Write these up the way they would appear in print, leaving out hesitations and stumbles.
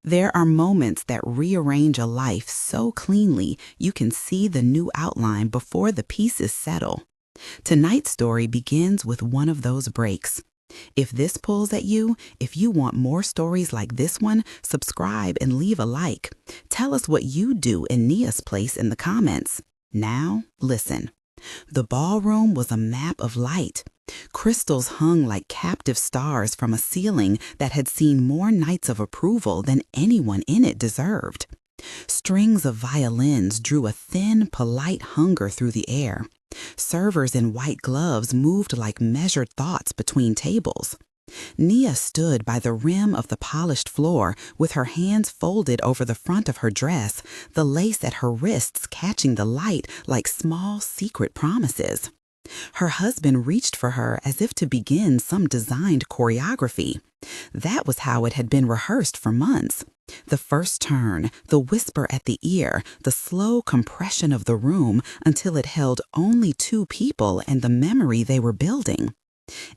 There are moments that rearrange a life so cleanly you can see the new outline before the pieces settle. Tonight's story begins with one of those breaks. If this pulls at you, if you want more stories like this one, subscribe and leave a like. Tell us what you do in Nia's place in the comments. Now, listen. The ballroom was a map of light. Crystals hung like captive stars from a ceiling that had seen more nights of approval than anyone in it deserved. Strings of violins drew a thin, polite hunger through the air. Servers in white gloves moved like measured thoughts between tables. Nia stood by the rim of the polished floor with her hands folded over the front of her dress, the lace at her wrists catching the light like small secret promises. Her husband reached for her as if to begin some designed choreography. That was how it had been rehearsed for months. The first turn, the whisper at the ear, the slow compression of the room until it held only two people and the memory they were building.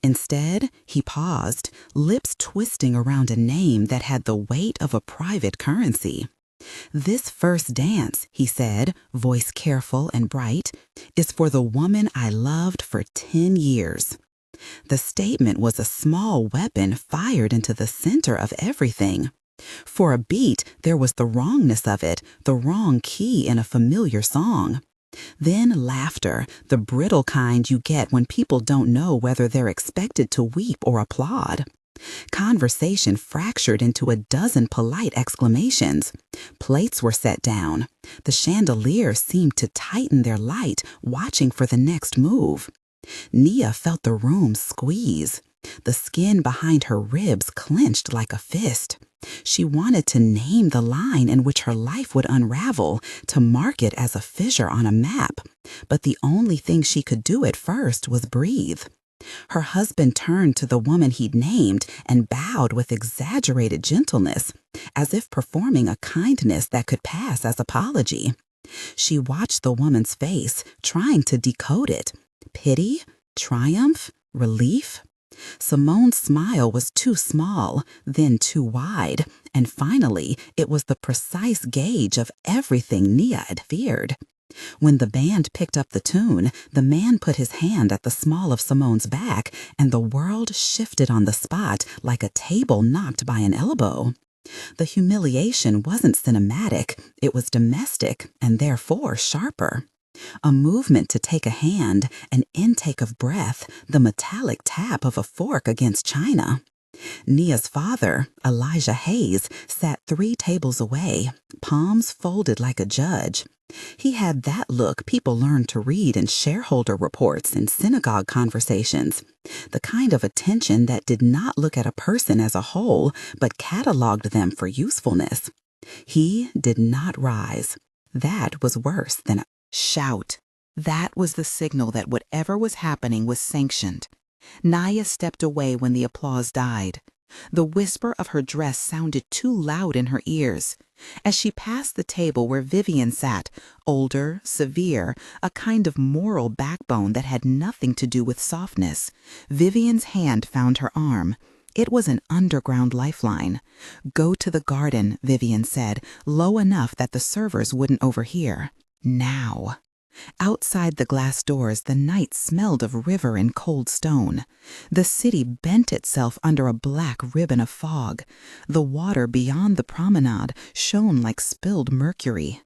Instead, he paused, lips twisting around a name that had the weight of a private currency. "This first dance," he said, voice careful and bright, "is for the woman I loved for 10 years. The statement was a small weapon fired into the center of everything. For a beat, there was the wrongness of it, the wrong key in a familiar song. Then laughter, the brittle kind you get when people don't know whether they're expected to weep or applaud. Conversation fractured into a dozen polite exclamations. Plates were set down. The chandeliers seemed to tighten their light, watching for the next move. Nia felt the room squeeze. The skin behind her ribs clenched like a fist. She wanted to name the line in which her life would unravel, to mark it as a fissure on a map, but the only thing she could do at first was breathe. Her husband turned to the woman he'd named and bowed with exaggerated gentleness, as if performing a kindness that could pass as apology. She watched the woman's face, trying to decode it. Pity? Triumph? Relief? Simone's smile was too small, then too wide, and finally it was the precise gauge of everything Nia had feared. When the band picked up the tune, the man put his hand at the small of Simone's back, and the world shifted on the spot like a table knocked by an elbow. The humiliation wasn't cinematic, it was domestic, and therefore sharper. A movement to take a hand, an intake of breath, the metallic tap of a fork against china. Nia's father, Elijah Hayes, sat 3 tables away, palms folded like a judge. He had that look people learned to read in shareholder reports and synagogue conversations, the kind of attention that did not look at a person as a whole, but cataloged them for usefulness. He did not rise. That was worse than a shout. That was the signal that whatever was happening was sanctioned. Nia stepped away when the applause died. The whisper of her dress sounded too loud in her ears. As she passed the table where Vivian sat, older, severe, a kind of moral backbone that had nothing to do with softness, Vivian's hand found her arm. It was an underground lifeline. "Go to the garden," Vivian said, low enough that the servers wouldn't overhear. Now. Outside the glass doors, the night smelled of river and cold stone. The city bent itself under a black ribbon of fog. The water beyond the promenade shone like spilled mercury.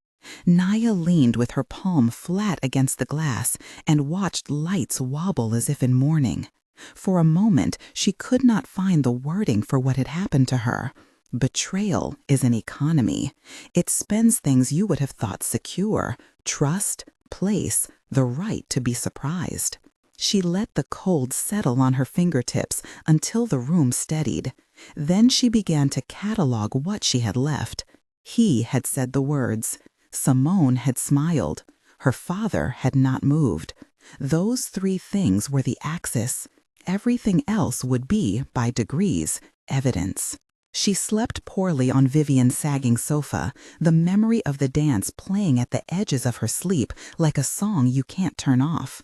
Nia leaned with her palm flat against the glass and watched lights wobble as if in mourning. For a moment, she could not find the wording for what had happened to her. Betrayal is an economy. It spends things you would have thought secure: trust, place, the right to be surprised. She let the cold settle on her fingertips until the room steadied. Then she began to catalog what she had left. He had said the words. Simone had smiled. Her father had not moved. Those 3 things were the axis. Everything else would be, by degrees, evidence. She slept poorly on Vivian's sagging sofa, the memory of the dance playing at the edges of her sleep like a song you can't turn off.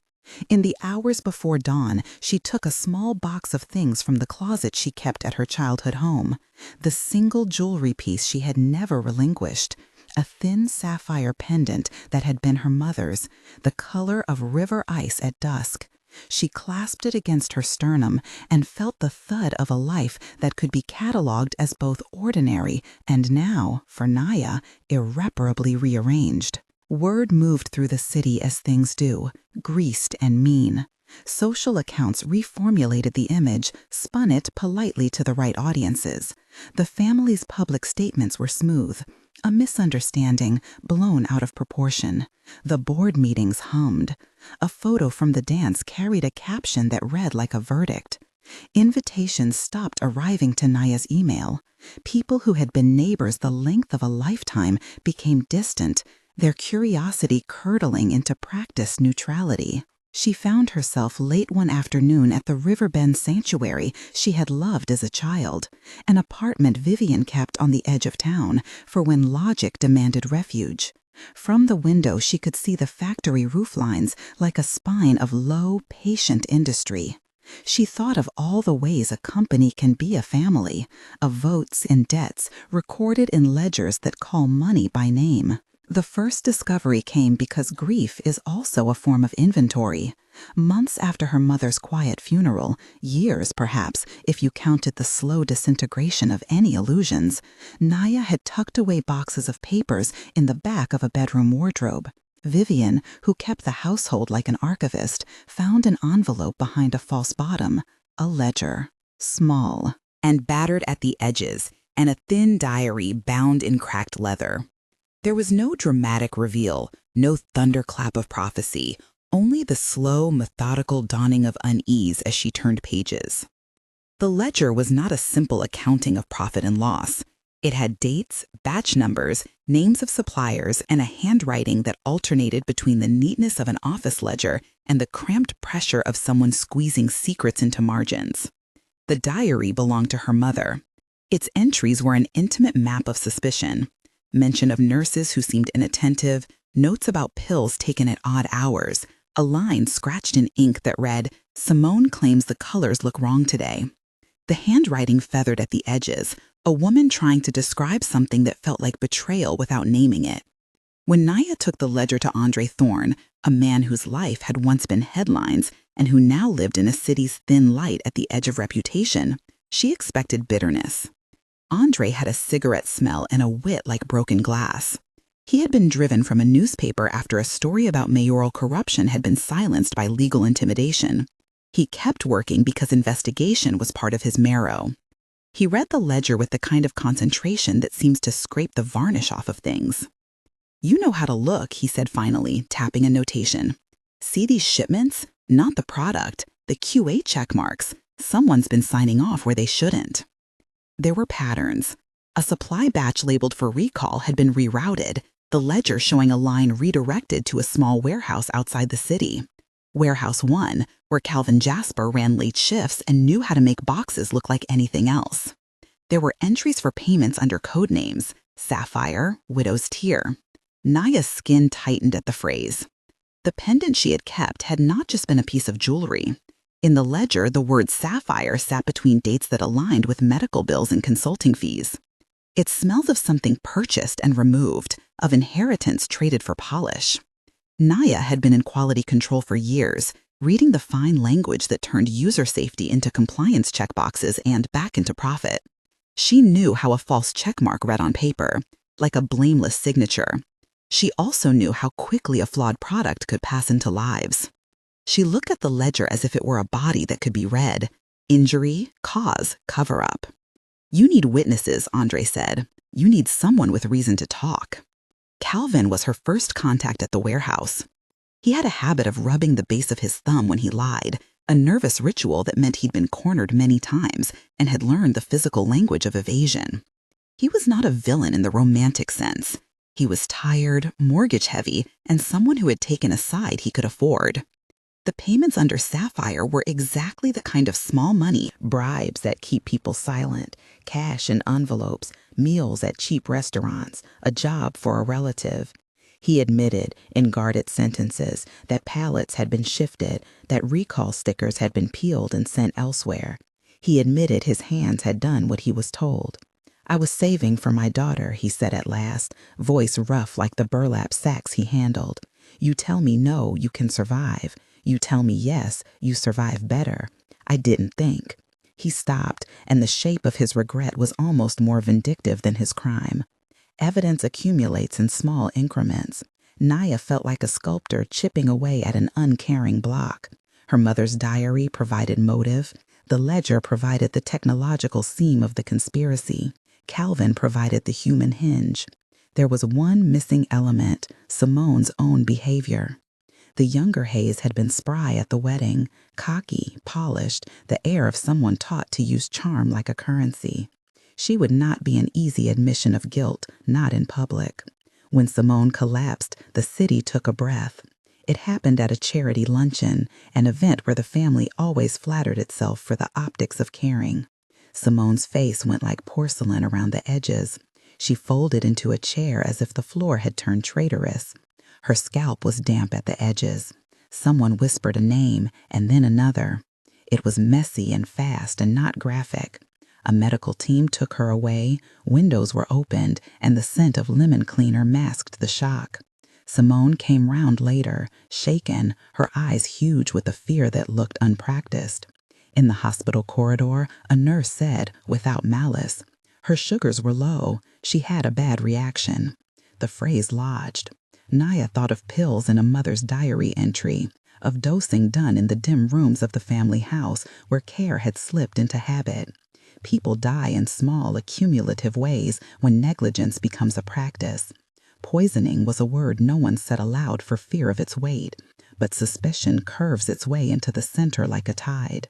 In the hours before dawn, she took a small box of things from the closet she kept at her childhood home, the single jewelry piece she had never relinquished, a thin sapphire pendant that had been her mother's, the color of river ice at dusk. She clasped it against her sternum and felt the thud of a life that could be catalogued as both ordinary and now, for Naya, irreparably rearranged. Word moved through the city as things do, greased and mean. Social accounts reformulated the image, spun it politely to the right audiences. The family's public statements were smooth, a misunderstanding blown out of proportion. The board meetings hummed. A photo from the dance carried a caption that read like a verdict. Invitations stopped arriving to Naya's email. People who had been neighbors the length of a lifetime became distant, their curiosity curdling into practiced neutrality. She found herself late one afternoon at the Riverbend sanctuary she had loved as a child, an apartment Vivian kept on the edge of town for when logic demanded refuge. From the window she could see the factory roof lines like a spine of low, patient industry. She thought of all the ways a company can be a family, of votes and debts recorded in ledgers that call money by name. The first discovery came because grief is also a form of inventory. Months after her mother's quiet funeral, years perhaps if you counted the slow disintegration of any illusions, Naya had tucked away boxes of papers in the back of a bedroom wardrobe. Vivian, who kept the household like an archivist, found an envelope behind a false bottom, a ledger, small and battered at the edges, and a thin diary bound in cracked leather. There was no dramatic reveal, no thunderclap of prophecy, only the slow, methodical dawning of unease as she turned pages. The ledger was not a simple accounting of profit and loss. It had dates, batch numbers, names of suppliers, and a handwriting that alternated between the neatness of an office ledger and the cramped pressure of someone squeezing secrets into margins. The diary belonged to her mother. Its entries were an intimate map of suspicion. Mention of nurses who seemed inattentive, notes about pills taken at odd hours, a line scratched in ink that read, "Simone claims the colors look wrong today." The handwriting feathered at the edges, a woman trying to describe something that felt like betrayal without naming it. When Naya took the ledger to Andre Thorne, a man whose life had once been headlines and who now lived in a city's thin light at the edge of reputation, she expected bitterness. Andre had a cigarette smell and a wit like broken glass. He had been driven from a newspaper after a story about mayoral corruption had been silenced by legal intimidation. He kept working because investigation was part of his marrow. He read the ledger with the kind of concentration that seems to scrape the varnish off of things. "You know how to look," he said finally, tapping a notation. "See these shipments? Not the product. The QA check marks. Someone's been signing off where they shouldn't." There were patterns. A supply batch labeled for recall had been rerouted, the ledger showing a line redirected to a small warehouse outside the city. Warehouse 1, where Calvin Jasper ran late shifts and knew how to make boxes look like anything else. There were entries for payments under code names, Sapphire, Widow's Tear. Naya's skin tightened at the phrase. The pendant she had kept had not just been a piece of jewelry. In the ledger, the word sapphire sat between dates that aligned with medical bills and consulting fees. It smelled of something purchased and removed, of inheritance traded for polish. Naya had been in quality control for years, reading the fine language that turned user safety into compliance checkboxes and back into profit. She knew how a false checkmark read on paper, like a blameless signature. She also knew how quickly a flawed product could pass into lives. She looked at the ledger as if it were a body that could be read. Injury, cause, cover-up. "You need witnesses," Andre said. "You need someone with reason to talk." Calvin was her first contact at the warehouse. He had a habit of rubbing the base of his thumb when he lied, a nervous ritual that meant he'd been cornered many times and had learned the physical language of evasion. He was not a villain in the romantic sense. He was tired, mortgage-heavy, and someone who had taken a side he could afford. The payments under Sapphire were exactly the kind of small money, bribes that keep people silent, cash in envelopes, meals at cheap restaurants, a job for a relative. He admitted, in guarded sentences, that pallets had been shifted, that recall stickers had been peeled and sent elsewhere. He admitted his hands had done what he was told. "I was saving for my daughter," he said at last, voice rough like the burlap sacks he handled. "You tell me no, you can survive. You tell me yes, you survive better. I didn't think." He stopped, and the shape of his regret was almost more vindictive than his crime. Evidence accumulates in small increments. Naya felt like a sculptor chipping away at an uncaring block. Her mother's diary provided motive. The ledger provided the technological seam of the conspiracy. Calvin provided the human hinge. There was one missing element, Simone's own behavior. The younger Hayes had been spry at the wedding, cocky, polished, the air of someone taught to use charm like a currency. She would not be an easy admission of guilt, not in public. When Simone collapsed, the city took a breath. It happened at a charity luncheon, an event where the family always flattered itself for the optics of caring. Simone's face went like porcelain around the edges. She folded into a chair as if the floor had turned traitorous. Her scalp was damp at the edges. Someone whispered a name, and then another. It was messy and fast and not graphic. A medical team took her away, windows were opened, and the scent of lemon cleaner masked the shock. Simone came round later, shaken, her eyes huge with a fear that looked unpracticed. In the hospital corridor, a nurse said, without malice, "Her sugars were low. She had a bad reaction." The phrase lodged. Naya thought of pills in a mother's diary entry, of dosing done in the dim rooms of the family house where care had slipped into habit. People die in small, accumulative ways when negligence becomes a practice. Poisoning was a word no one said aloud for fear of its weight, but suspicion curves its way into the center like a tide.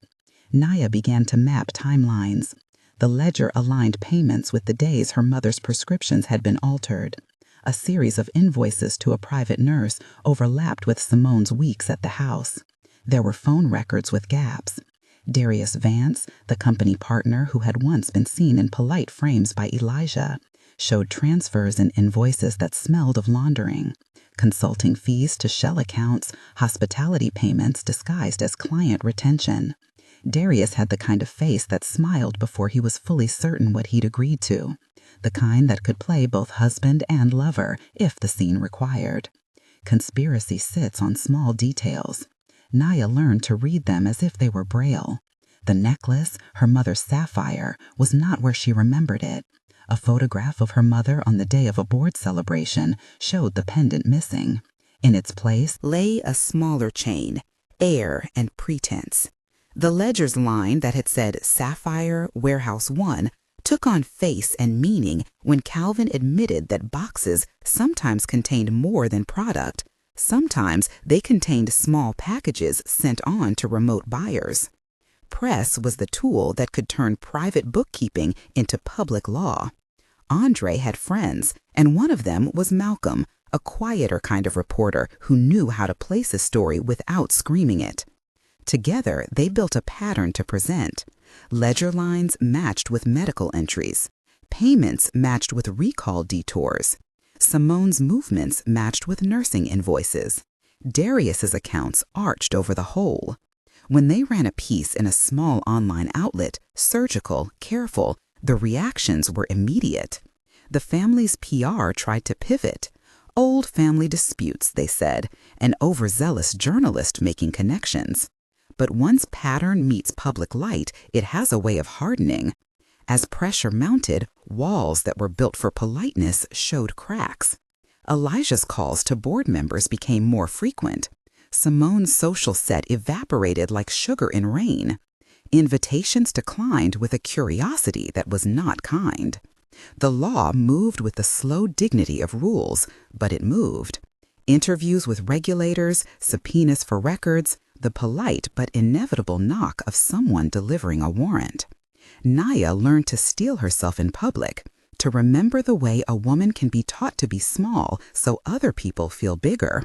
Naya began to map timelines. The ledger aligned payments with the days her mother's prescriptions had been altered. A series of invoices to a private nurse overlapped with Simone's weeks at the house. There were phone records with gaps. Darius Vance, the company partner who had once been seen in polite frames by Elijah, showed transfers and invoices that smelled of laundering. Consulting fees to shell accounts, hospitality payments disguised as client retention. Darius had the kind of face that smiled before he was fully certain what he'd agreed to, the kind that could play both husband and lover if the scene required. Conspiracy sits on small details. Naya learned to read them as if they were braille. The necklace, her mother's sapphire, was not where she remembered it. A photograph of her mother on the day of a board celebration showed the pendant missing. In its place lay a smaller chain, air and pretense. The ledger's line that had said Sapphire, Warehouse 1 took on face and meaning when Calvin admitted that boxes sometimes contained more than product. Sometimes they contained small packages sent on to remote buyers. Press was the tool that could turn private bookkeeping into public law. Andre had friends, and one of them was Malcolm, a quieter kind of reporter who knew how to place a story without screaming it. Together, they built a pattern to present. Ledger lines matched with medical entries. Payments matched with recall detours. Simone's movements matched with nursing invoices. Darius's accounts arched over the whole. When they ran a piece in a small online outlet, surgical, careful, the reactions were immediate. The family's PR tried to pivot. Old family disputes, they said, an overzealous journalist making connections. But once pattern meets public light, it has a way of hardening. As pressure mounted, walls that were built for politeness showed cracks. Elijah's calls to board members became more frequent. Simone's social set evaporated like sugar in rain. Invitations declined with a curiosity that was not kind. The law moved with the slow dignity of rules, but it moved. Interviews with regulators, subpoenas for records, the polite but inevitable knock of someone delivering a warrant. Naya learned to steel herself in public, to remember the way a woman can be taught to be small so other people feel bigger.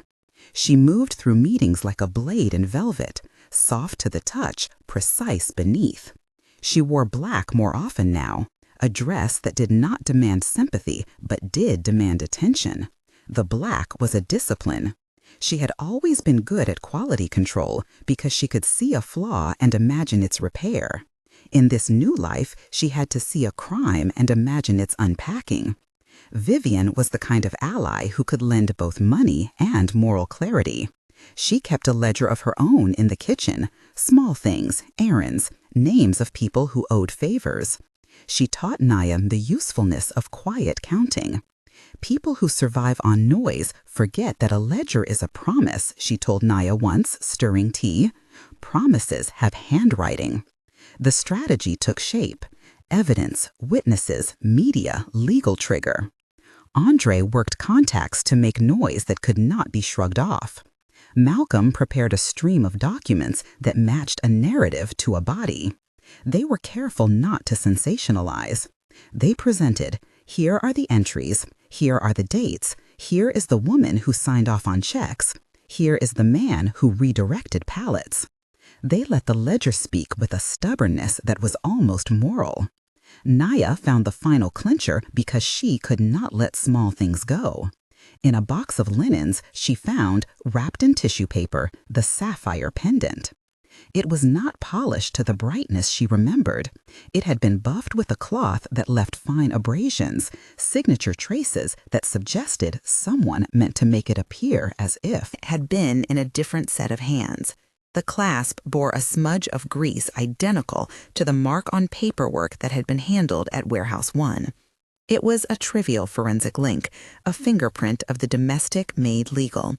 She moved through meetings like a blade in velvet, soft to the touch, precise beneath. She wore black more often now, a dress that did not demand sympathy but did demand attention. The black was a discipline. She had always been good at quality control because she could see a flaw and imagine its repair. In this new life, she had to see a crime and imagine its unpacking. Vivian was the kind of ally who could lend both money and moral clarity. She kept a ledger of her own in the kitchen, small things, errands, names of people who owed favors. She taught Naya the usefulness of quiet counting. People who survive on noise forget that a ledger is a promise, she told Naya once, stirring tea. Promises have handwriting. The strategy took shape. Evidence, witnesses, media, legal trigger. Andre worked contacts to make noise that could not be shrugged off. Malcolm prepared a stream of documents that matched a narrative to a body. They were careful not to sensationalize. They presented, here are the entries, here are the dates, here is the woman who signed off on checks, here is the man who redirected pallets. They let the ledger speak with a stubbornness that was almost moral. Naya found the final clincher because she could not let small things go. In a box of linens, she found, wrapped in tissue paper, the sapphire pendant. It was not polished to the brightness she remembered. It had been buffed with a cloth that left fine abrasions, signature traces that suggested someone meant to make it appear as if it had been in a different set of hands. The clasp bore a smudge of grease identical to the mark on paperwork that had been handled at Warehouse 1. It was a trivial forensic link, a fingerprint of the domestic made legal.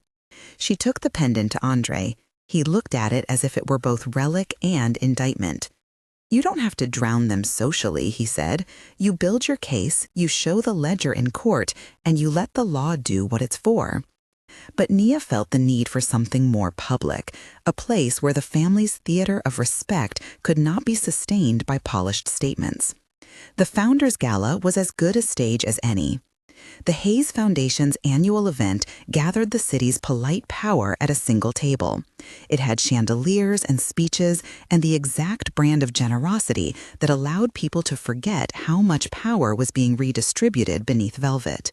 She took the pendant to Andre. He looked at it as if it were both relic and indictment. You don't have to drown them socially, he said. You build your case, you show the ledger in court, and you let the law do what it's for. But Nia felt the need for something more public, a place where the family's theater of respect could not be sustained by polished statements. The Founders Gala was as good a stage as any. The Hayes Foundation's annual event gathered the city's polite power at a single table. It had chandeliers and speeches and the exact brand of generosity that allowed people to forget how much power was being redistributed beneath velvet.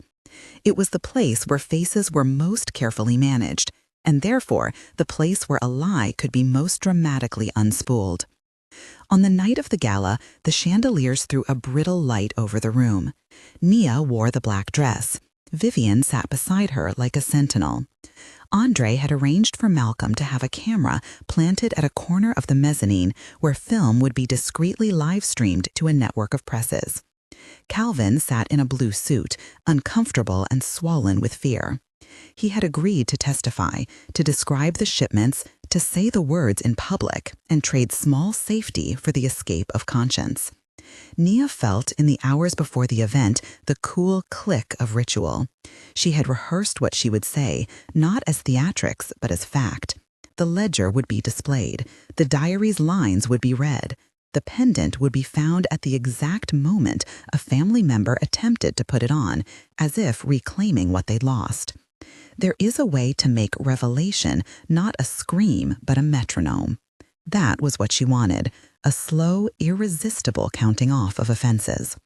It was the place where faces were most carefully managed, and therefore the place where a lie could be most dramatically unspooled. On the night of the gala, the chandeliers threw a brittle light over the room. Nia wore the black dress. Vivian sat beside her like a sentinel. Andre had arranged for Malcolm to have a camera planted at a corner of the mezzanine where film would be discreetly live-streamed to a network of presses. Calvin sat in a blue suit, uncomfortable and swollen with fear. He had agreed to testify, to describe the shipments, to say the words in public, and trade small safety for the escape of conscience. Nia felt in the hours before the event the cool click of ritual. She had rehearsed what she would say, not as theatrics, but as fact. The ledger would be displayed. The diary's lines would be read. The pendant would be found at the exact moment a family member attempted to put it on, as if reclaiming what they'd lost. There is a way to make revelation not a scream, but a metronome. That was what she wanted, a slow, irresistible counting off of offenses.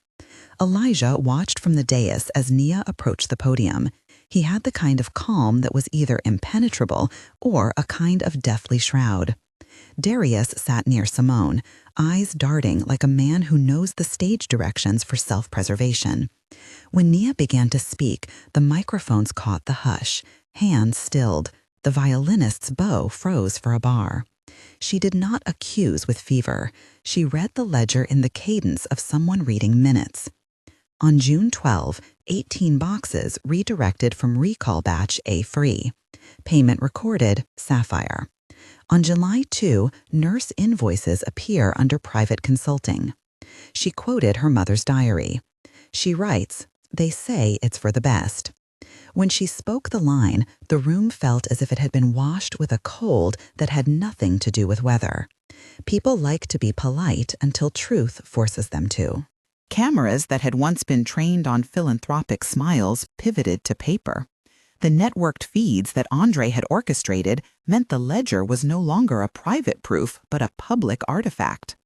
Elijah watched from the dais as Nia approached the podium. He had the kind of calm that was either impenetrable or a kind of deathly shroud. Darius sat near Simone, eyes darting like a man who knows the stage directions for self-preservation. When Nia began to speak, the microphones caught the hush, hands stilled, the violinist's bow froze for a bar. She did not accuse with fever. She read the ledger in the cadence of someone reading minutes. On June 12, 18 boxes redirected from recall batch A free. Payment recorded, Sapphire. On July 2, nurse invoices appear under private consulting. She quoted her mother's diary. She writes, "They say it's for the best." When she spoke the line, the room felt as if it had been washed with a cold that had nothing to do with weather. People like to be polite until truth forces them to. Cameras that had once been trained on philanthropic smiles pivoted to paper. The networked feeds that Andre had orchestrated meant the ledger was no longer a private proof, but a public artifact.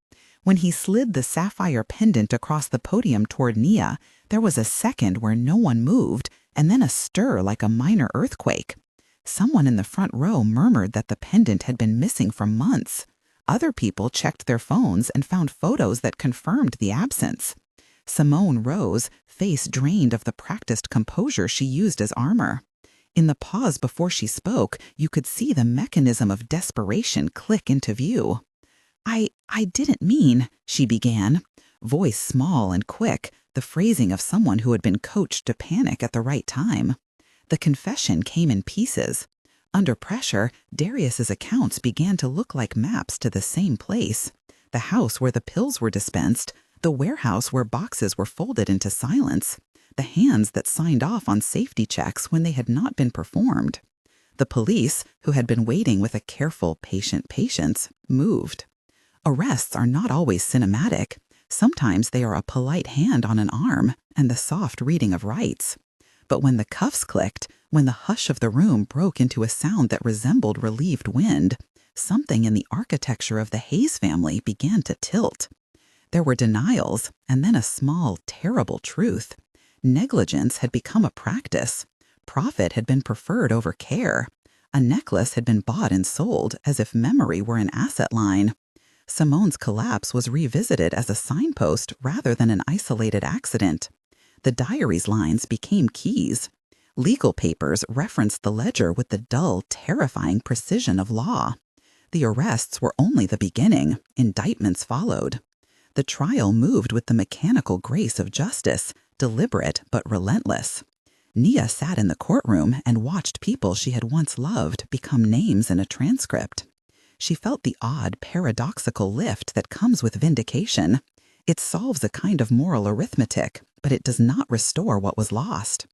When he slid the sapphire pendant across the podium toward Nia, there was a second where no one moved, and then a stir like a minor earthquake. Someone in the front row murmured that the pendant had been missing for months. Other people checked their phones and found photos that confirmed the absence. Simone rose, face drained of the practiced composure she used as armor. In the pause before she spoke, you could see the mechanism of desperation click into view. I didn't mean," she began, voice small and quick, the phrasing of someone who had been coached to panic at the right time. The confession came in pieces. Under pressure, Darius's accounts began to look like maps to the same place. The house where the pills were dispensed, the warehouse where boxes were folded into silence, the hands that signed off on safety checks when they had not been performed. The police, who had been waiting with a careful, patient patience, moved. Arrests are not always cinematic. Sometimes they are a polite hand on an arm and the soft reading of rights. But when the cuffs clicked, when the hush of the room broke into a sound that resembled relieved wind, something in the architecture of the Hayes family began to tilt. There were denials, and then a small, terrible truth. Negligence had become a practice. Profit had been preferred over care. A necklace had been bought and sold as if memory were an asset line. Simone's collapse was revisited as a signpost rather than an isolated accident. The diary's lines became keys. Legal papers referenced the ledger with the dull, terrifying precision of law. The arrests were only the beginning. Indictments followed. The trial moved with the mechanical grace of justice, deliberate but relentless. Nia sat in the courtroom and watched people she had once loved become names in a transcript. She felt the odd, paradoxical lift that comes with vindication. It solves a kind of moral arithmetic, but it does not restore what was lost.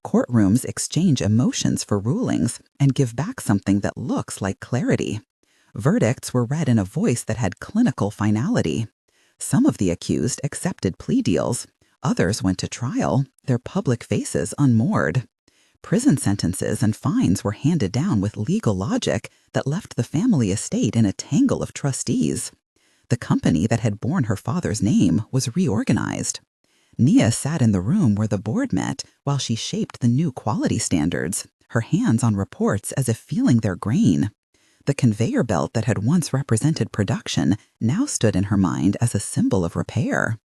Courtrooms exchange emotions for rulings and give back something that looks like clarity. Verdicts were read in a voice that had clinical finality. Some of the accused accepted plea deals. Others went to trial, their public faces unmoored. Prison sentences and fines were handed down with legal logic that left the family estate in a tangle of trustees. The company that had borne her father's name was reorganized. Nia sat in the room where the board met while she shaped the new quality standards, her hands on reports as if feeling their grain. The conveyor belt that had once represented production now stood in her mind as a symbol of repair.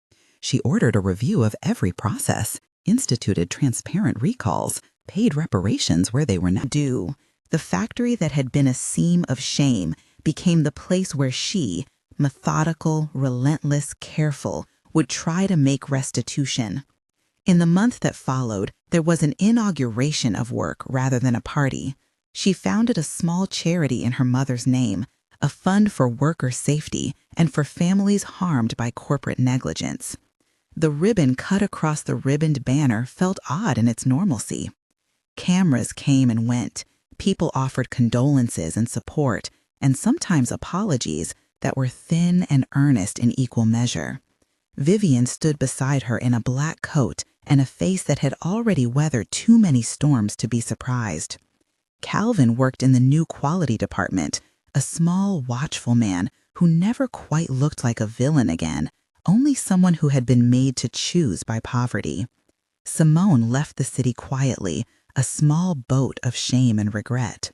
She ordered a review of every process, instituted transparent recalls, paid reparations where they were not due. The factory that had been a seam of shame became the place where she, methodical, relentless, careful, would try to make restitution. In the month that followed, there was an inauguration of work rather than a party. She founded a small charity in her mother's name, a fund for worker safety and for families harmed by corporate negligence. The ribbon cut across the ribboned banner felt odd in its normalcy. Cameras came and went. People offered condolences and support, and sometimes apologies that were thin and earnest in equal measure. Vivian stood beside her in a black coat and a face that had already weathered too many storms to be surprised. Calvin worked in the new quality department, a small, watchful man who never quite looked like a villain again, only someone who had been made to choose by poverty. Simone left the city quietly, a small boat of shame and regret.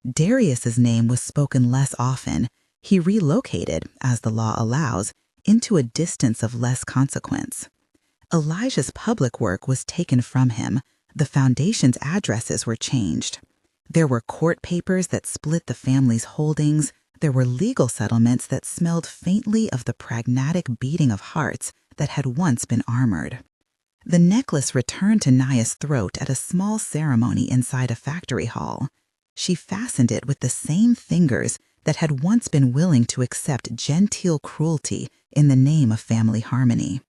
Darius's name was spoken less often. He relocated, as the law allows, into a distance of less consequence. Elijah's public work was taken from him. The foundation's addresses were changed. There were court papers that split the family's holdings. There were legal settlements that smelled faintly of the pragmatic beating of hearts that had once been armored. The necklace returned to Naya's throat at a small ceremony inside a factory hall. She fastened it with the same fingers that had once been willing to accept genteel cruelty in the name of family harmony.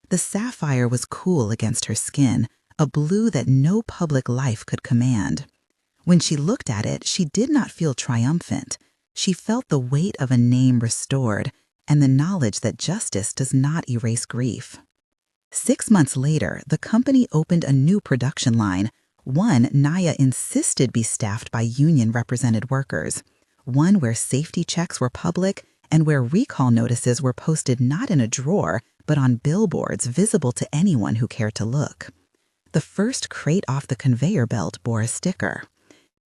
The sapphire was cool against her skin, a blue that no public life could command. When she looked at it, she did not feel triumphant. She felt the weight of a name restored and the knowledge that justice does not erase grief. 6 months later, the company opened a new production line, one Naya insisted be staffed by union-represented workers, one where safety checks were public and where recall notices were posted not in a drawer, but on billboards visible to anyone who cared to look. The first crate off the conveyor belt bore a sticker,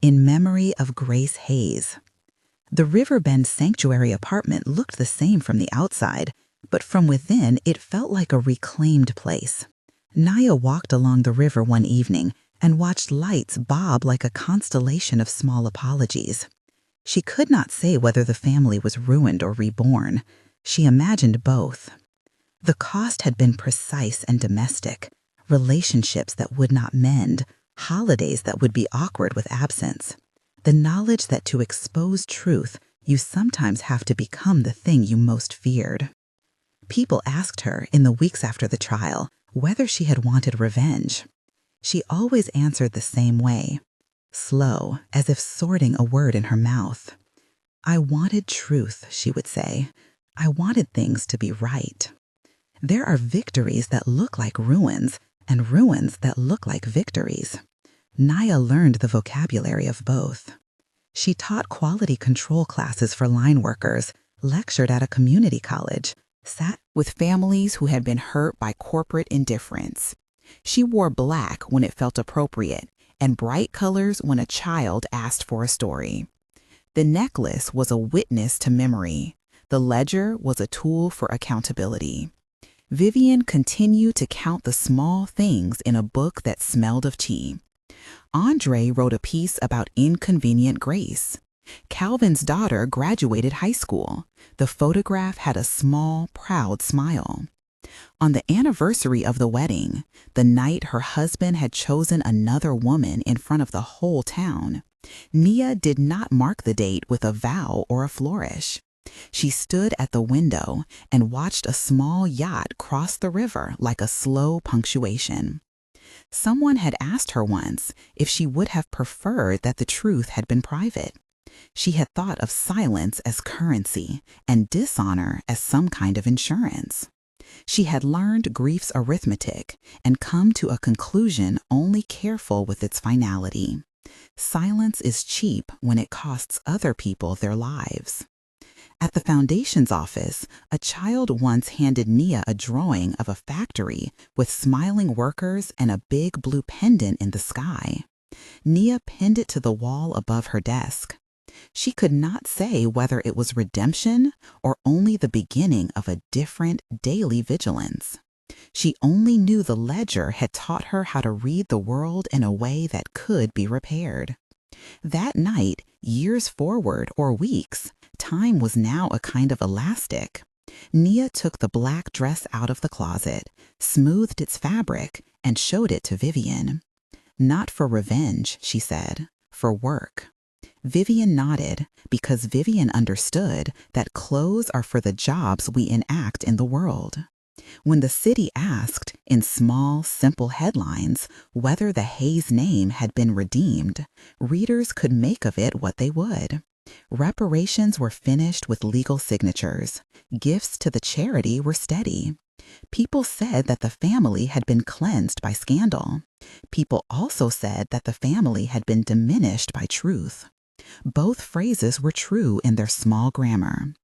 "In memory of Grace Hayes." The Riverbend Sanctuary apartment looked the same from the outside, but from within it felt like a reclaimed place. Naya walked along the river one evening and watched lights bob like a constellation of small apologies. She could not say whether the family was ruined or reborn. She imagined both. The cost had been precise and domestic, relationships that would not mend, holidays that would be awkward with absence. The knowledge that to expose truth, you sometimes have to become the thing you most feared. People asked her, in the weeks after the trial, whether she had wanted revenge. She always answered the same way, slow, as if sorting a word in her mouth. "I wanted truth," she would say. "I wanted things to be right." There are victories that look like ruins, and ruins that look like victories. Naya learned the vocabulary of both. She taught quality control classes for line workers, lectured at a community college, sat with families who had been hurt by corporate indifference. She wore black when it felt appropriate, and bright colors when a child asked for a story. The necklace was a witness to memory. The ledger was a tool for accountability. Vivian continued to count the small things in a book that smelled of tea. Andre wrote a piece about inconvenient grace. Calvin's daughter graduated high school. The photograph had a small, proud smile. On the anniversary of the wedding, the night her husband had chosen another woman in front of the whole town, Nia did not mark the date with a vow or a flourish. She stood at the window and watched a small yacht cross the river like a slow punctuation. Someone had asked her once if she would have preferred that the truth had been private. She had thought of silence as currency and dishonor as some kind of insurance. She had learned grief's arithmetic and come to a conclusion only careful with its finality. Silence is cheap when it costs other people their lives. At the foundation's office, a child once handed Nia a drawing of a factory with smiling workers and a big blue pendant in the sky. Nia pinned it to the wall above her desk. She could not say whether it was redemption or only the beginning of a different daily vigilance. She only knew the ledger had taught her how to read the world in a way that could be repaired. That night, years forward or weeks, time was now a kind of elastic. Nia took the black dress out of the closet, smoothed its fabric, and showed it to Vivian. "Not for revenge," she said, "for work." Vivian nodded because Vivian understood that clothes are for the jobs we enact in the world. When the city asked, in small, simple headlines, whether the Hayes name had been redeemed, readers could make of it what they would. Reparations were finished with legal signatures. Gifts to the charity were steady. People said that the family had been cleansed by scandal. People also said that the family had been diminished by truth. Both phrases were true in their small grammar.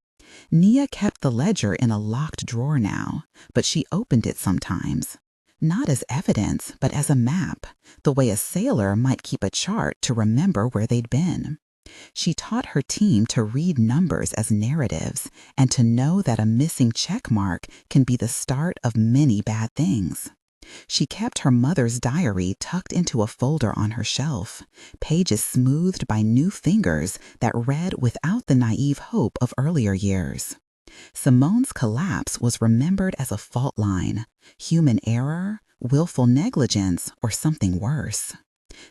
Nia kept the ledger in a locked drawer now, but she opened it sometimes. Not as evidence, but as a map, the way a sailor might keep a chart to remember where they'd been. She taught her team to read numbers as narratives and to know that a missing check mark can be the start of many bad things. She kept her mother's diary tucked into a folder on her shelf, pages smoothed by new fingers that read without the naive hope of earlier years. Simone's collapse was remembered as a fault line, human error, willful negligence, or something worse.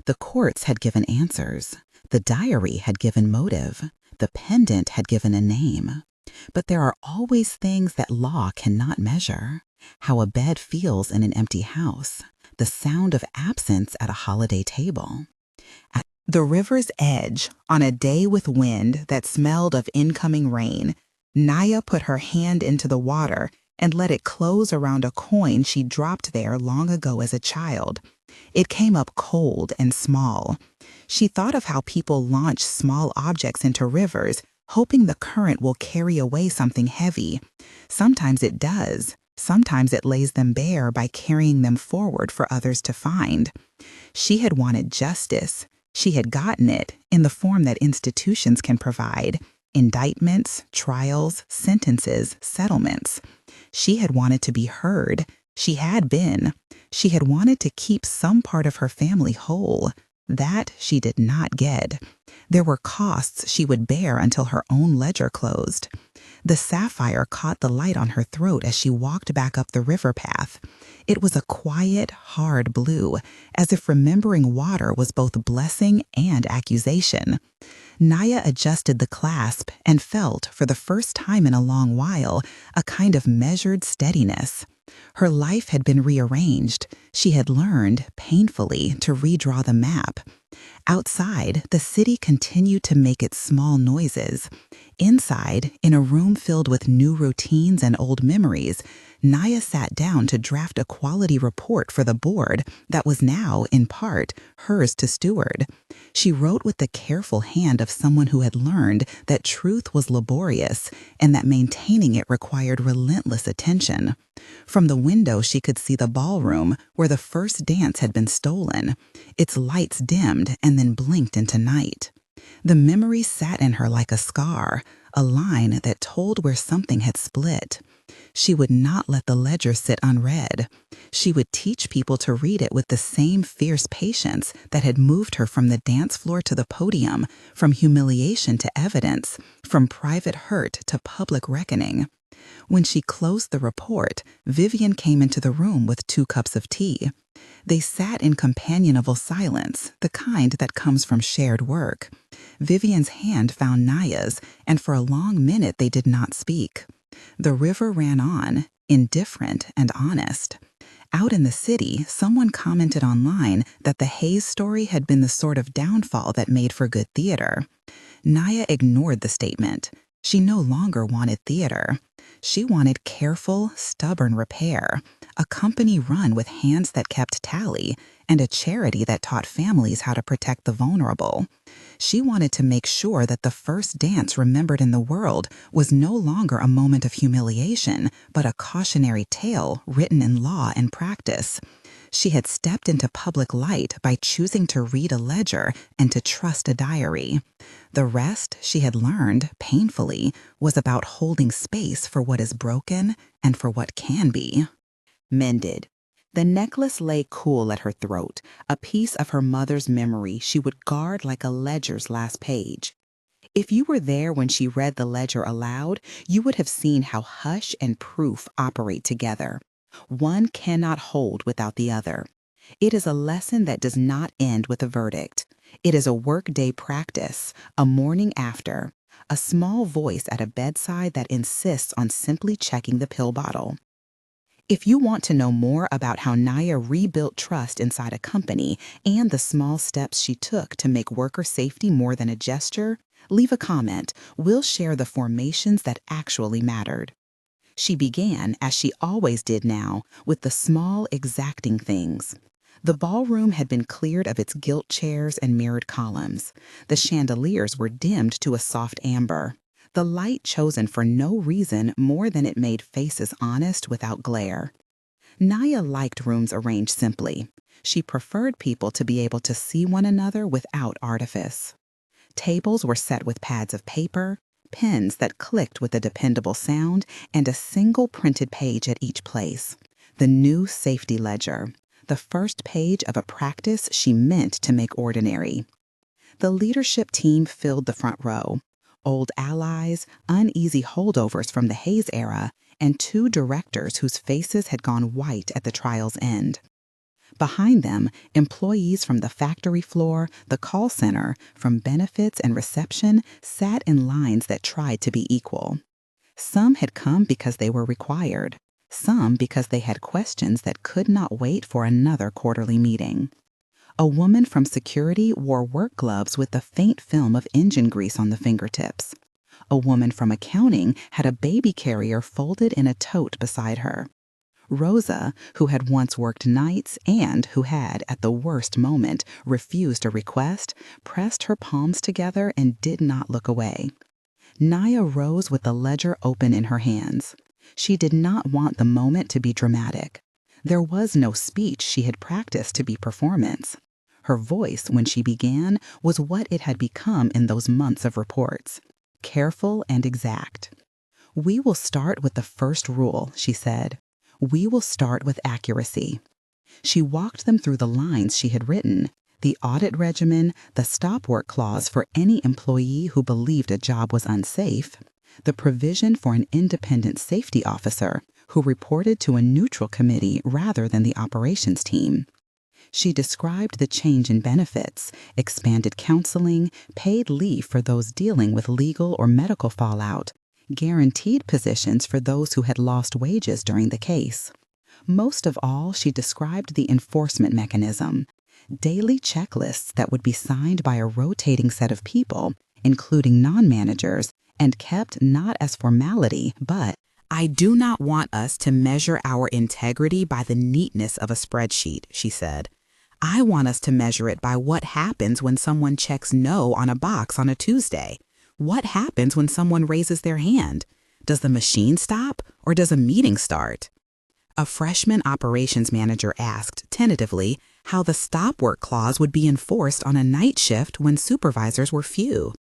The courts had given answers. The diary had given motive. The pendant had given a name. But there are always things that law cannot measure. How a bed feels in an empty house. The sound of absence at a holiday table. At the river's edge, on a day with wind that smelled of incoming rain, Naya put her hand into the water and let it close around a coin she dropped there long ago as a child. It came up cold and small. She thought of how people launch small objects into rivers, hoping the current will carry away something heavy. Sometimes it does. Sometimes it lays them bare by carrying them forward for others to find. She had wanted justice. She had gotten it in the form that institutions can provide: indictments, trials, sentences, settlements. She had wanted to be heard. She had been. She had wanted to keep some part of her family whole. That she did not get. There were costs she would bear until her own ledger closed. The sapphire caught the light on her throat as she walked back up the river path. It was a quiet, hard blue, as if remembering water was both blessing and accusation. Naya adjusted the clasp and felt, for the first time in a long while, a kind of measured steadiness. Her life had been rearranged. She had learned, painfully, to redraw the map. Outside, the city continued to make its small noises. Inside, in a room filled with new routines and old memories, Naya sat down to draft a quality report for the board that was now, in part, hers to steward. She wrote with the careful hand of someone who had learned that truth was laborious and that maintaining it required relentless attention. From the window, she could see the ballroom where the first dance had been stolen. Its lights dimmed and then blinked into night. The memory sat in her like a scar, a line that told where something had split. She would not let the ledger sit unread. She would teach people to read it with the same fierce patience that had moved her from the dance floor to the podium, from humiliation to evidence, from private hurt to public reckoning. When she closed the report, Vivian came into the room with 2 cups of tea. They sat in companionable silence, the kind that comes from shared work. Vivian's hand found Naya's, and for a long minute they did not speak. The river ran on, indifferent and honest. Out in the city, someone commented online that the Hayes story had been the sort of downfall that made for good theater. Naya ignored the statement. She no longer wanted theater. She wanted careful, stubborn repair, a company run with hands that kept tally, and a charity that taught families how to protect the vulnerable. She wanted to make sure that the first dance remembered in the world was no longer a moment of humiliation, but a cautionary tale written in law and practice. She had stepped into public light by choosing to read a ledger and to trust a diary. The rest, she had learned, painfully, was about holding space for what is broken and for what can be. Mended. The necklace lay cool at her throat, a piece of her mother's memory she would guard like a ledger's last page. If you were there when she read the ledger aloud, you would have seen how hush and proof operate together. One cannot hold without the other. It is a lesson that does not end with a verdict. It is a workday practice, a morning after, a small voice at a bedside that insists on simply checking the pill bottle. If you want to know more about how Naya rebuilt trust inside a company and the small steps she took to make worker safety more than a gesture, leave a comment. We'll share the formations that actually mattered. She began, as she always did now, with the small, exacting things. The ballroom had been cleared of its gilt chairs and mirrored columns. The chandeliers were dimmed to a soft amber. The light chosen for no reason more than it made faces honest without glare. Naya liked rooms arranged simply. She preferred people to be able to see one another without artifice. Tables were set with pads of paper, pens that clicked with a dependable sound, and a single printed page at each place. The new safety ledger, the first page of a practice she meant to make ordinary. The leadership team filled the front row. Old allies, uneasy holdovers from the Hayes era, and 2 directors whose faces had gone white at the trial's end. Behind them, employees from the factory floor, the call center, from benefits and reception sat in lines that tried to be equal. Some had come because they were required, some because they had questions that could not wait for another quarterly meeting. A woman from security wore work gloves with a faint film of engine grease on the fingertips. A woman from accounting had a baby carrier folded in a tote beside her. Rosa, who had once worked nights and who had, at the worst moment, refused a request, pressed her palms together and did not look away. Naya rose with the ledger open in her hands. She did not want the moment to be dramatic. There was no speech she had practiced to be performance. Her voice, when she began, was what it had become in those months of reports: careful and exact. "We will start with the first rule," she said. "We will start with accuracy." She walked them through the lines she had written: the audit regimen, the stop work clause for any employee who believed a job was unsafe, the provision for an independent safety officer who reported to a neutral committee rather than the operations team. She described the change in benefits, expanded counseling, paid leave for those dealing with legal or medical fallout, guaranteed positions for those who had lost wages during the case. Most of all, she described the enforcement mechanism: daily checklists that would be signed by a rotating set of people, including non-managers, and kept not as formality, but "I do not want us to measure our integrity by the neatness of a spreadsheet," she said. "I want us to measure it by what happens when someone checks no on a box on a Tuesday. What happens when someone raises their hand? Does the machine stop, or does a meeting start?" A freshman operations manager asked, tentatively, how the stop work clause would be enforced on a night shift when supervisors were few.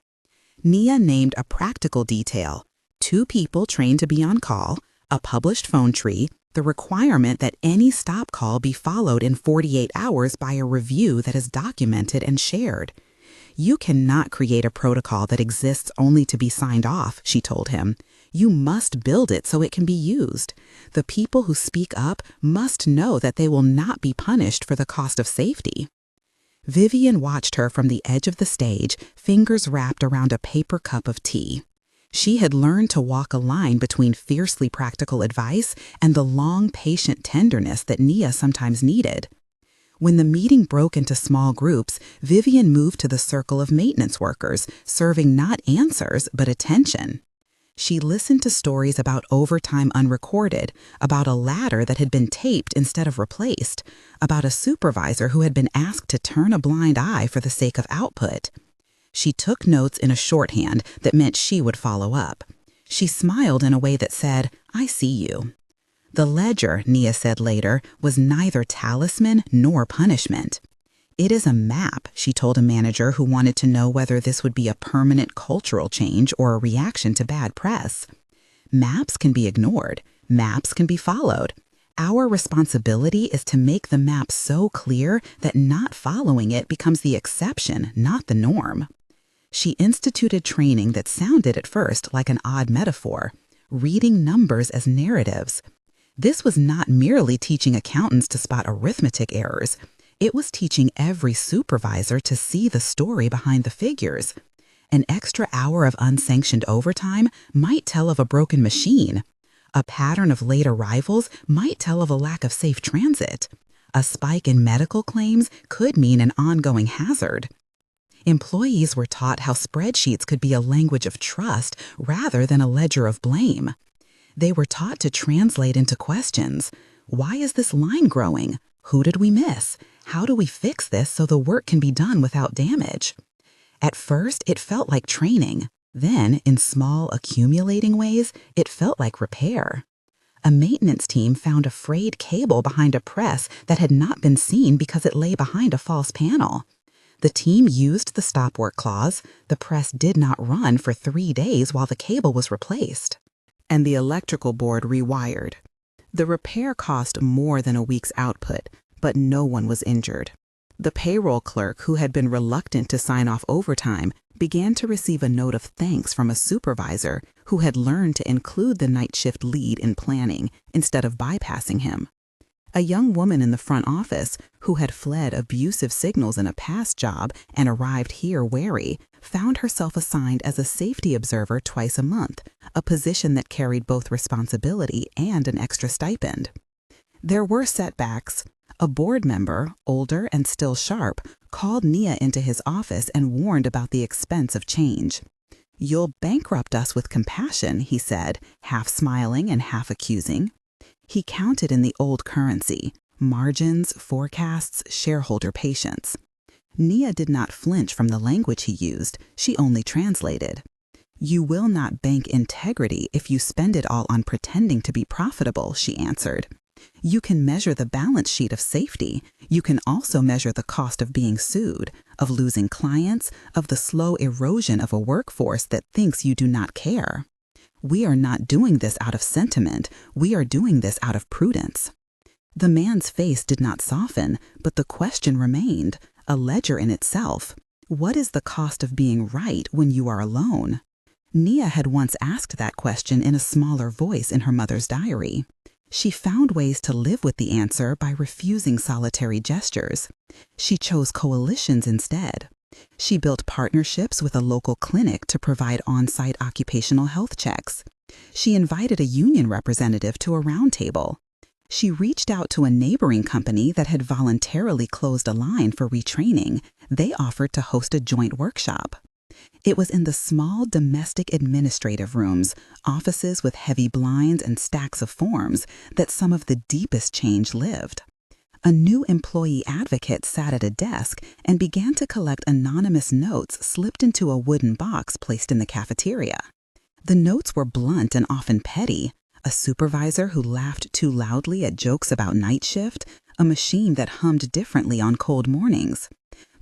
Nia named a practical detail: 2 people trained to be on call, a published phone tree, the requirement that any stop call be followed in 48 hours by a review that is documented and shared. "You cannot create a protocol that exists only to be signed off," she told him. "You must build it so it can be used. The people who speak up must know that they will not be punished for the cost of safety." Vivian watched her from the edge of the stage, fingers wrapped around a paper cup of tea. She had learned to walk a line between fiercely practical advice and the long, patient tenderness that Nia sometimes needed. When the meeting broke into small groups, Vivian moved to the circle of maintenance workers, serving not answers, but attention. She listened to stories about overtime unrecorded, about a ladder that had been taped instead of replaced, about a supervisor who had been asked to turn a blind eye for the sake of output. She took notes in a shorthand that meant she would follow up. She smiled in a way that said, "I see you." The ledger, Nia said later, was neither talisman nor punishment. "It is a map," she told a manager who wanted to know whether this would be a permanent cultural change or a reaction to bad press. "Maps can be ignored. Maps can be followed. Our responsibility is to make the map so clear that not following it becomes the exception, not the norm." She instituted training that sounded at first like an odd metaphor: reading numbers as narratives. This was not merely teaching accountants to spot arithmetic errors. It was teaching every supervisor to see the story behind the figures. An extra hour of unsanctioned overtime might tell of a broken machine. A pattern of late arrivals might tell of a lack of safe transit. A spike in medical claims could mean an ongoing hazard. Employees were taught how spreadsheets could be a language of trust rather than a ledger of blame. They were taught to translate into questions. Why is this line growing? Who did we miss? How do we fix this so the work can be done without damage? At first, it felt like training. Then, in small, accumulating ways, it felt like repair. A maintenance team found a frayed cable behind a press that had not been seen because it lay behind a false panel. The team used the stop work clause. The press did not run for 3 days while the cable was replaced. And the electrical board rewired. The repair cost more than a week's output, but no one was injured. The payroll clerk, who had been reluctant to sign off overtime, began to receive a note of thanks from a supervisor who had learned to include the night shift lead in planning instead of bypassing him. A young woman in the front office, who had fled abusive signals in a past job and arrived here wary, found herself assigned as a safety observer twice a month, a position that carried both responsibility and an extra stipend. There were setbacks. A board member, older and still sharp, called Nia into his office and warned about the expense of change. "You'll bankrupt us with compassion," he said, half smiling and half accusing. He counted in the old currency: margins, forecasts, shareholder patience. Nia did not flinch from the language he used. She only translated. "You will not bank integrity if you spend it all on pretending to be profitable," she answered. "You can measure the balance sheet of safety. You can also measure the cost of being sued, of losing clients, of the slow erosion of a workforce that thinks you do not care. We are not doing this out of sentiment. We are doing this out of prudence." The man's face did not soften, but the question remained, a ledger in itself. What is the cost of being right when you are alone? Nia had once asked that question in a smaller voice in her mother's diary. She found ways to live with the answer by refusing solitary gestures. She chose coalitions instead. She built partnerships with a local clinic to provide on-site occupational health checks. She invited a union representative to a roundtable. She reached out to a neighboring company that had voluntarily closed a line for retraining. They offered to host a joint workshop. It was in the small domestic administrative rooms, offices with heavy blinds and stacks of forms, that some of the deepest change lived. A new employee advocate sat at a desk and began to collect anonymous notes slipped into a wooden box placed in the cafeteria. The notes were blunt and often petty. A supervisor who laughed too loudly at jokes about night shift, a machine that hummed differently on cold mornings.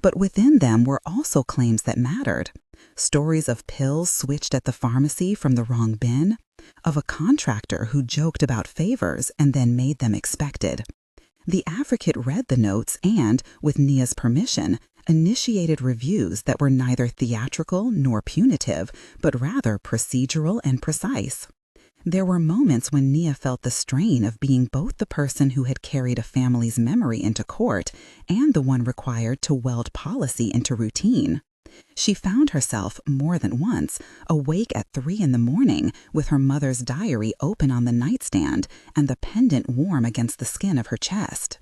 But within them were also claims that mattered. Stories of pills switched at the pharmacy from the wrong bin, of a contractor who joked about favors and then made them expected. The advocate read the notes and, with Nia's permission, initiated reviews that were neither theatrical nor punitive, but rather procedural and precise. There were moments when Nia felt the strain of being both the person who had carried a family's memory into court and the one required to weld policy into routine. She found herself, more than once, awake at 3 a.m. with her mother's diary open on the nightstand and the pendant warm against the skin of her chest.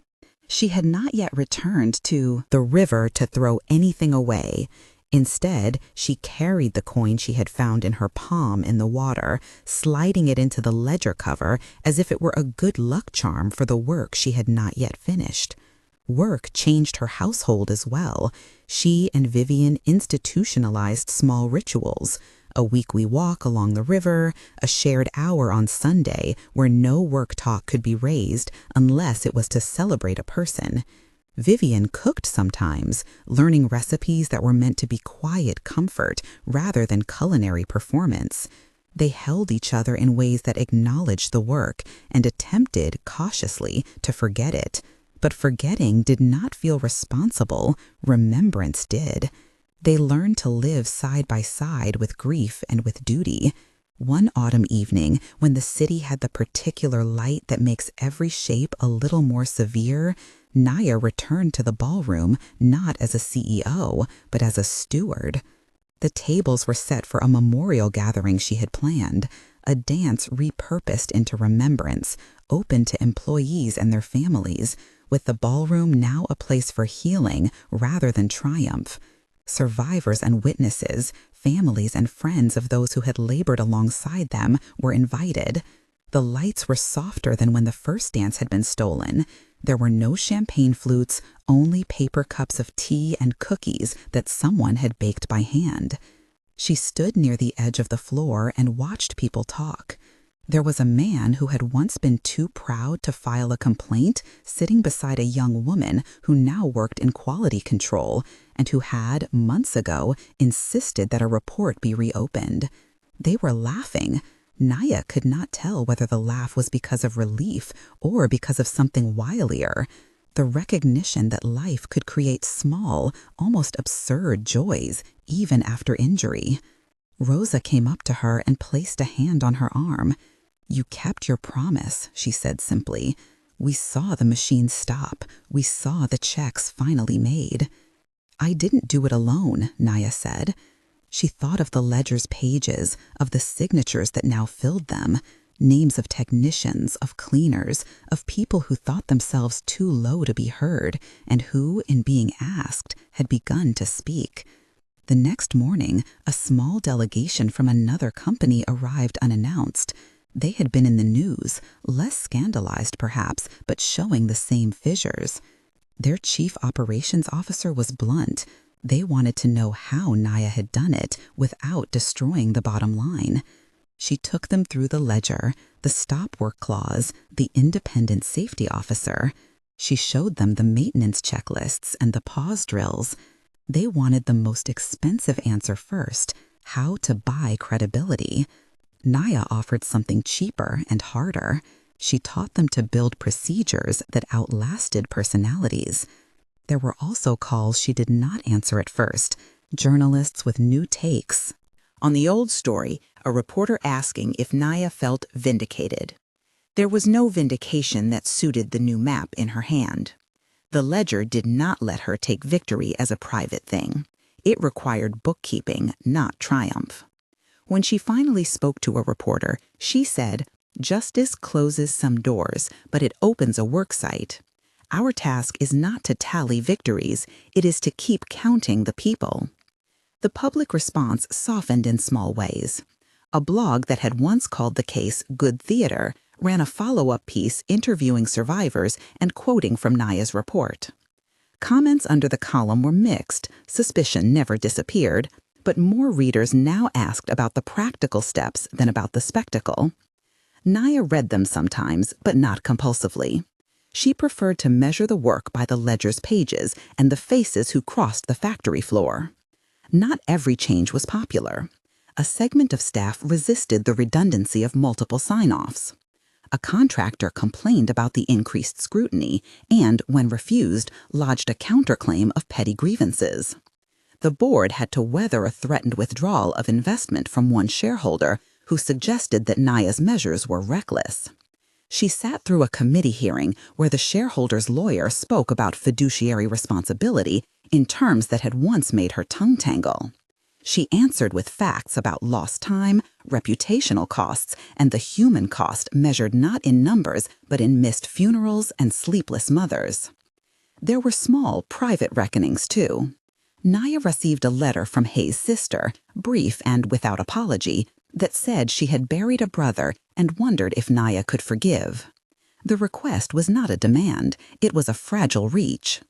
She had not yet returned to the river to throw anything away. Instead, she carried the coin she had found in her palm in the water, sliding it into the ledger cover as if it were a good luck charm for the work she had not yet finished. Work changed her household as well. She and Vivian institutionalized small rituals: a weekly walk along the river, a shared hour on Sunday where no work talk could be raised unless it was to celebrate a person. Vivian cooked sometimes, learning recipes that were meant to be quiet comfort rather than culinary performance. They held each other in ways that acknowledged the work and attempted, cautiously, to forget it. But forgetting did not feel responsible, remembrance did. They learned to live side by side with grief and with duty. One autumn evening, when the city had the particular light that makes every shape a little more severe, Nia returned to the ballroom not as a CEO, but as a steward. The tables were set for a memorial gathering she had planned, a dance repurposed into remembrance, open to employees and their families, with the ballroom now a place for healing rather than triumph. Survivors and witnesses, families and friends of those who had labored alongside them, were invited. The lights were softer than when the first dance had been stolen. There were no champagne flutes, only paper cups of tea and cookies that someone had baked by hand. She stood near the edge of the floor and watched people talk. There was a man who had once been too proud to file a complaint sitting beside a young woman who now worked in quality control and who had, months ago, insisted that a report be reopened. They were laughing. Nia could not tell whether the laugh was because of relief or because of something wilier, the recognition that life could create small, almost absurd joys, even after injury. Rosa came up to her and placed a hand on her arm. "You kept your promise," she said simply. "We saw the machine stop. We saw the checks finally made." "I didn't do it alone," Nia said. She thought of the ledger's pages, of the signatures that now filled them, names of technicians, of cleaners, of people who thought themselves too low to be heard, and who, in being asked, had begun to speak. The next morning, a small delegation from another company arrived unannounced. They had been in the news, less scandalized perhaps, but showing the same fissures. Their chief operations officer was blunt. They wanted to know how Naya had done it without destroying the bottom line. She took them through the ledger, the stop work clause, the independent safety officer. She showed them the maintenance checklists and the pause drills. They wanted the most expensive answer first: how to buy credibility. Naya offered something cheaper and harder. She taught them to build procedures that outlasted personalities. There were also calls she did not answer at first, journalists with new takes. On the old story, a reporter asking if Naya felt vindicated. There was no vindication that suited the new map in her hand. The ledger did not let her take victory as a private thing. It required bookkeeping, not triumph. When she finally spoke to a reporter, she said, "Justice closes some doors, but it opens a worksite. Our task is not to tally victories, it is to keep counting the people." The public response softened in small ways. A blog that had once called the case good theater ran a follow-up piece interviewing survivors and quoting from Naya's report. Comments under the column were mixed. Suspicion never disappeared, but more readers now asked about the practical steps than about the spectacle. Naya read them sometimes, but not compulsively. She preferred to measure the work by the ledger's pages and the faces who crossed the factory floor. Not every change was popular. A segment of staff resisted the redundancy of multiple sign-offs. A contractor complained about the increased scrutiny and, when refused, lodged a counterclaim of petty grievances. The board had to weather a threatened withdrawal of investment from one shareholder who suggested that Naya's measures were reckless. She sat through a committee hearing where the shareholder's lawyer spoke about fiduciary responsibility in terms that had once made her tongue tangle. She answered with facts about lost time, reputational costs, and the human cost measured not in numbers but in missed funerals and sleepless mothers. There were small, private reckonings, too. Naya received a letter from Hayes' sister, brief and without apology, that said she had buried a brother and wondered if Naya could forgive. The request was not a demand, it was a fragile reach.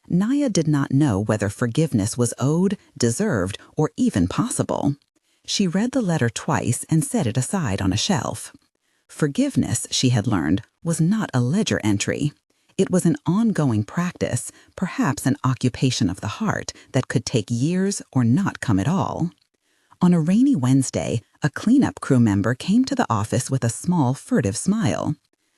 Naya did not know whether forgiveness was owed, deserved, or even possible. She read the letter twice and set it aside on a shelf. Forgiveness, she had learned, was not a ledger entry. It was an ongoing practice, perhaps an occupation of the heart that could take years or not come at all. On a rainy Wednesday, a cleanup crew member came to the office with a small, furtive smile.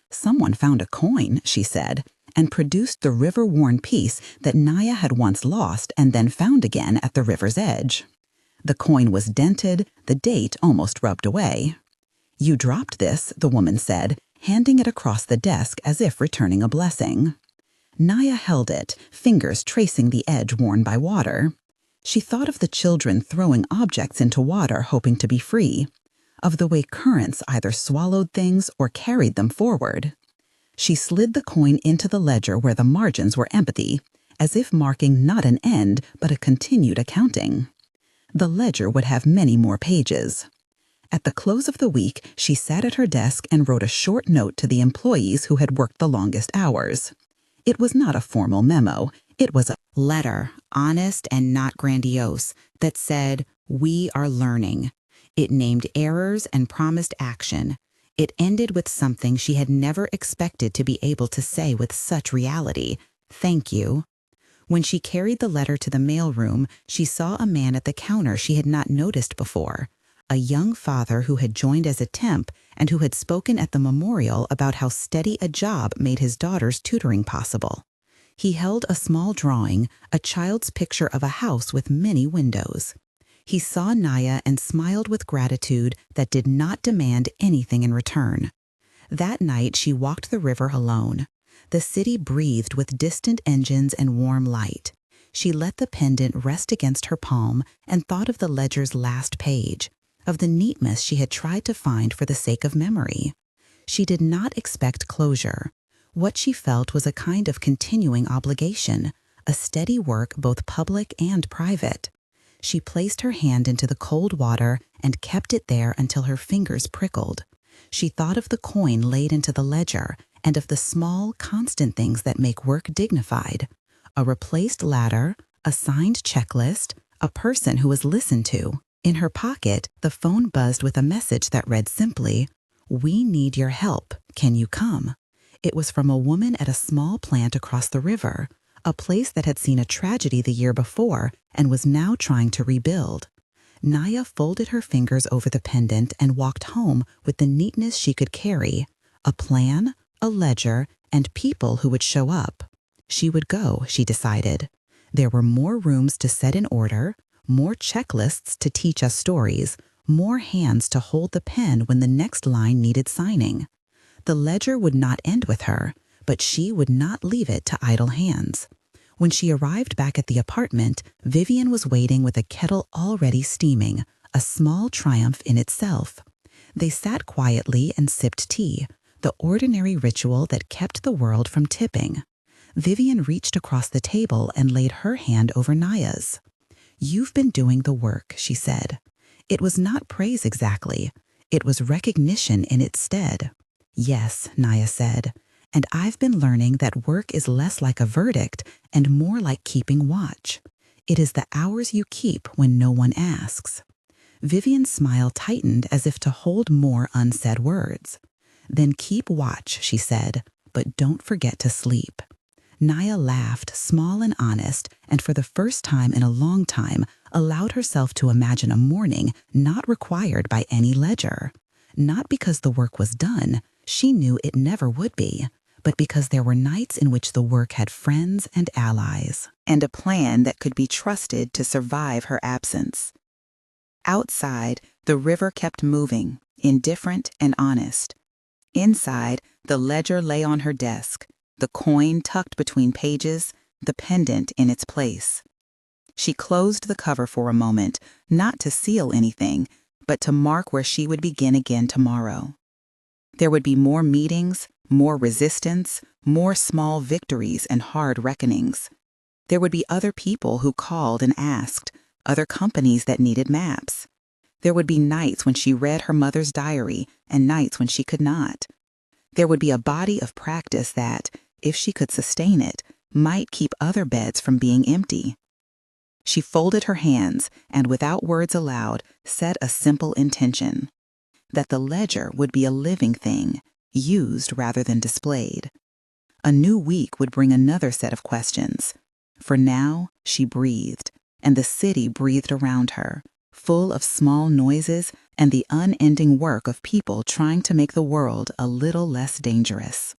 Someone found a coin, she said, and produced the river-worn piece that Naya had once lost and then found again at the river's edge. The coin was dented, the date almost rubbed away. "You dropped this," the woman said, handing it across the desk as if returning a blessing. Naya held it, fingers tracing the edge worn by water. She thought of the children throwing objects into water hoping to be free, of the way currents either swallowed things or carried them forward. She slid the coin into the ledger where the margins were empty, as if marking not an end but a continued accounting. The ledger would have many more pages. At the close of the week, she sat at her desk and wrote a short note to the employees who had worked the longest hours. It was not a formal memo. It was a letter, honest and not grandiose, that said, "We are learning." It named errors and promised action. It ended with something she had never expected to be able to say with such reality: "Thank you." When she carried the letter to the mailroom, she saw a man at the counter she had not noticed before. A young father who had joined as a temp and who had spoken at the memorial about how steady a job made his daughter's tutoring possible. He held a small drawing, a child's picture of a house with many windows. He saw Naya and smiled with gratitude that did not demand anything in return. That night she walked the river alone. The city breathed with distant engines and warm light. She let the pendant rest against her palm and thought of the ledger's last page, of the neatness she had tried to find for the sake of memory. She did not expect closure. What she felt was a kind of continuing obligation, a steady work both public and private. She placed her hand into the cold water and kept it there until her fingers prickled. She thought of the coin laid into the ledger and of the small, constant things that make work dignified: a replaced ladder, A signed checklist, a person who was listened to. In her pocket, the phone buzzed with a message that read simply, "We need your help. Can you come?" It was from a woman at a small plant across the river, a place that had seen a tragedy the year before and was now trying to rebuild. Naya folded her fingers over the pendant and walked home with the neatness she could carry, a plan, a ledger, and people who would show up. She would go, she decided. There were more rooms to set in order, more checklists to teach us stories, more hands to hold the pen when the next line needed signing. The ledger would not end with her, but she would not leave it to idle hands. When she arrived back at the apartment, Vivian was waiting with a kettle already steaming, a small triumph in itself. They sat quietly and sipped tea, the ordinary ritual that kept the world from tipping. Vivian reached across the table and laid her hand over Naya's. "You've been doing the work," she said. It was not praise exactly. It was recognition in its stead. "Yes," Naya said, "and I've been learning that work is less like a verdict and more like keeping watch. It is the hours you keep when no one asks." Vivian's smile tightened as if to hold more unsaid words. "Then keep watch," she said, "but don't forget to sleep." Naya laughed, small and honest, and for the first time in a long time allowed herself to imagine a morning not required by any ledger. Not because the work was done, she knew it never would be, but because there were nights in which the work had friends and allies, and a plan that could be trusted to survive her absence. Outside, the river kept moving, indifferent and honest. Inside, the ledger lay on her desk, the coin tucked between pages, the pendant in its place. She closed the cover for a moment, not to seal anything, but to mark where she would begin again tomorrow. There would be more meetings, more resistance, more small victories and hard reckonings. There would be other people who called and asked, other companies that needed maps. There would be nights when she read her mother's diary and nights when she could not. There would be a body of practice that, if she could sustain it, might keep other beds from being empty. She folded her hands and, without words aloud, set a simple intention: that the ledger would be a living thing, used rather than displayed. A new week would bring another set of questions. For now, she breathed, and the city breathed around her, full of small noises and the unending work of people trying to make the world a little less dangerous.